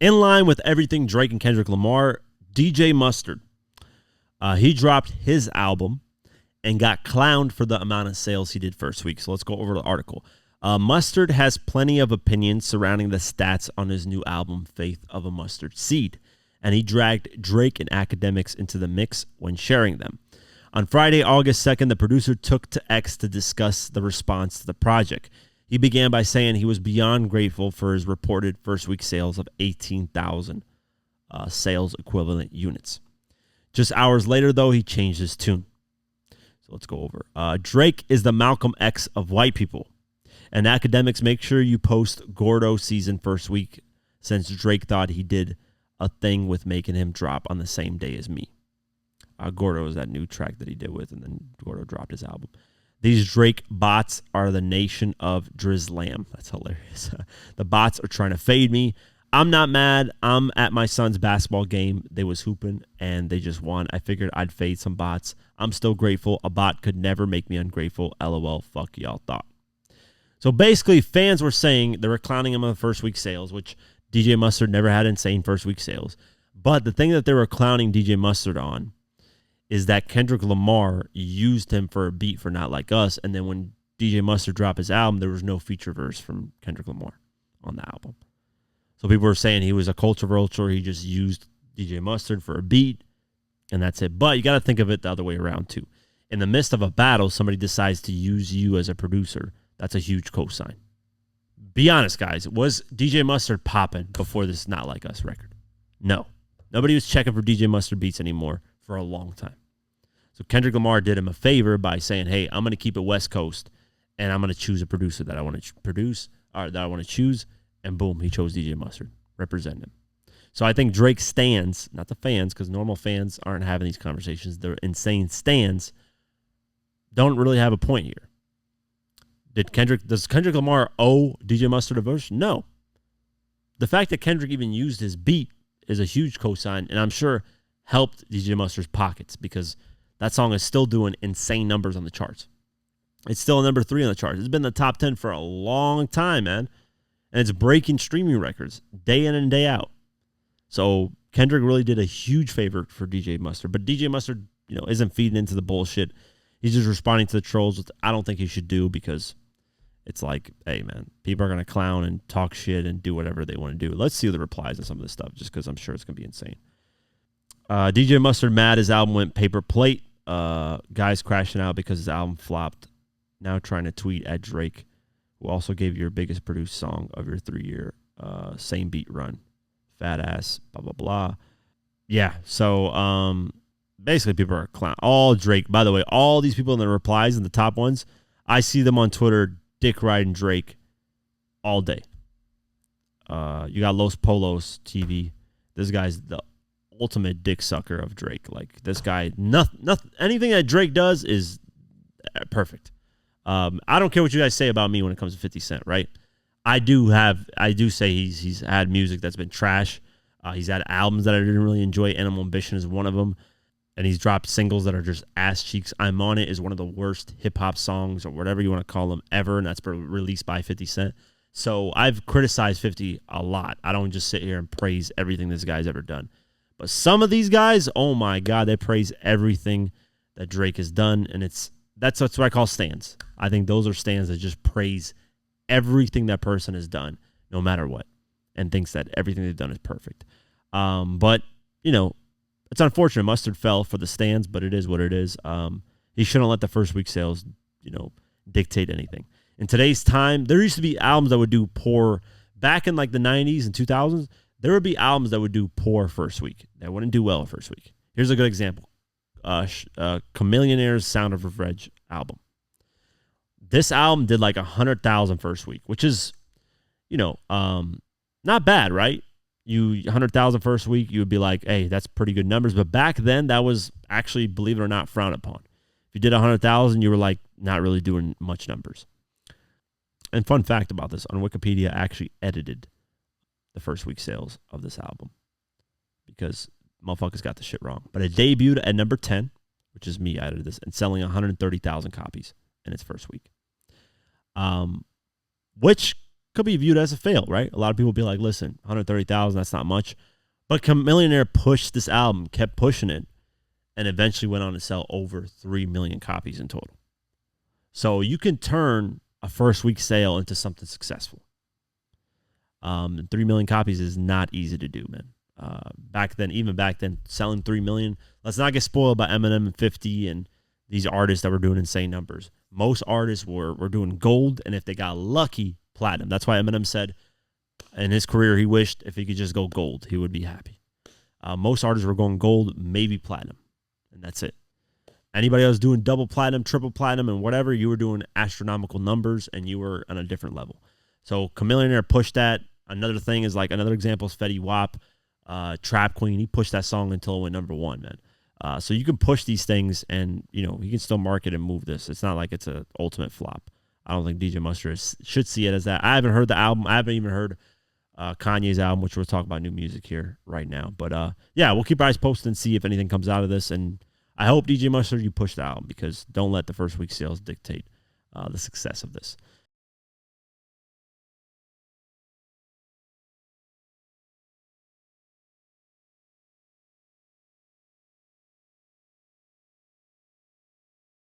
In line with everything Drake and Kendrick Lamar, DJ Mustard, he dropped his album and got clowned for the amount of sales he did first week. So let's go over the article. Mustard has plenty of opinions surrounding the stats on his new album, Faith of a Mustard Seed, and he dragged Drake and academics into the mix when sharing them. On Friday, August 2nd, the producer took to X to discuss the response to the project. He began by saying he was beyond grateful for his reported first week sales of 18,000 sales equivalent units. Just hours later, though, he changed his tune. So let's go over. Drake is the Malcolm X of white people. And academics, make sure you post Gordo season first week, since Drake thought he did a thing with making him drop on the same day as me. Gordo is that new track that he did with, and then Gordo dropped his album. These Drake bots are the nation of Drizzlam. That's hilarious. The bots are trying to fade me. I'm not mad. I'm at my son's basketball game. They was hooping, and they just won. I figured I'd fade some bots. I'm still grateful. A bot could never make me ungrateful. LOL, fuck y'all thought. So basically, fans were saying they were clowning him on the first week sales, which DJ Mustard never had insane first week sales. But the thing that they were clowning DJ Mustard on is that Kendrick Lamar used him for a beat for Not Like Us, and then when DJ Mustard dropped his album, there was no feature verse from Kendrick Lamar on the album. So people were saying he was a culture vulture. He just used DJ Mustard for a beat, and that's it. But you got to think of it the other way around, too. In the midst of a battle, somebody decides to use you as a producer. That's a huge cosign. Be honest, guys. Was DJ Mustard popping before this Not Like Us record? No. Nobody was checking for DJ Mustard beats anymore for a long time. So Kendrick Lamar did him a favor by saying, hey, I'm going to keep it West Coast, and I'm going to choose a producer that I want to produce, or that I want to choose, and boom, he chose DJ Mustard. Represent him. So I think Drake stands, not the fans, because normal fans aren't having these conversations. They're insane stands. Don't really have a point here. Does Kendrick Lamar owe DJ Mustard a verse? No. The fact that Kendrick even used his beat is a huge cosign, and I'm sure helped DJ Mustard's pockets, because that song is still doing insane numbers on the charts. It's still number 3 on the charts. It's been in the top 10 for a long time, man. And it's breaking streaming records day in and day out. So Kendrick really did a huge favor for DJ Mustard. But DJ Mustard, isn't feeding into the bullshit. He's just responding to the trolls, which I don't think he should do, because it's like, hey, man, people are going to clown and talk shit and do whatever they want to do. Let's see the replies and some of this stuff, just because I'm sure it's going to be insane. DJ Mustard mad his album went paper plate. Guys crashing out because his album flopped. Now trying to tweet at Drake, who also gave you your biggest produced song of your 3-year same beat run. Fat ass, blah, blah, blah. Yeah, so basically people are clown. All Drake, by the way, all these people in the replies and the top ones, I see them on Twitter dick riding Drake all day. You got Los Polos TV. This guy's the ultimate dick sucker of Drake. Like, this guy, nothing, anything that Drake does is perfect. I don't care what you guys say about me when it comes to 50 Cent, right? I do say he's had music that's been trash. He's had albums that I didn't really enjoy. Animal Ambition is one of them. And he's dropped singles that are just ass cheeks. I'm On It is one of the worst hip-hop songs, or whatever you want to call them, ever, and that's released by 50 Cent. So I've criticized 50 a lot. I don't just sit here and praise everything this guy's ever done. But some of these guys, oh my God, they praise everything that Drake has done, and that's what I call stans. I think those are stans that just praise everything that person has done, no matter what, and thinks that everything they've done is perfect. But, it's unfortunate Mustard fell for the stands, but it is what it is. He shouldn't let the first week sales, dictate anything. In today's time, there used to be albums that would do poor. Back in like the 90s and 2000s, there would be albums that would do poor first week. That wouldn't do well first week. Here's a good example. Chameleonaire's Sound of Revenge album. This album did like 100,000 first week, which is, not bad, right? 100,000 first week, you would be like, hey, that's pretty good numbers. But back then, that was actually, believe it or not, frowned upon. If you did 100,000, you were like not really doing much numbers. And fun fact about this, on Wikipedia, I actually edited the first week sales of this album because motherfuckers got the shit wrong. But it debuted at number 10, which is me, I edited this, and selling 130,000 copies in its first week. Which could be viewed as a fail, right? A lot of people will be like, listen, 130,000, that's not much. But Chamillionaire pushed this album, kept pushing it, and eventually went on to sell over 3 million copies in total. So you can turn a first week sale into something successful. 3 million copies is not easy to do, man. Even back then, selling 3 million. Let's not get spoiled by Eminem and 50 and these artists that were doing insane numbers. Most artists were doing gold, and if they got lucky, platinum. That's why Eminem said in his career he wished if he could just go gold, he would be happy. Most artists were going gold, maybe platinum, and that's it. Anybody else doing double platinum, triple platinum, and whatever, you were doing astronomical numbers, and you were on a different level. So Chamillionaire pushed that. Another thing is, like, another example is Fetty Wap, Trap Queen. He pushed that song until it went number one, man. So you can push these things, and, you know, you can still market and move this. It's not like it's an ultimate flop. I don't think DJ Mustard should see it as that. I haven't heard the album. I haven't even heard Kanye's album, which we'll talk about new music here right now. But, yeah, we'll keep our eyes posted and see if anything comes out of this. And I hope, DJ Mustard, you push the album, because don't let the first week sales dictate the success of this.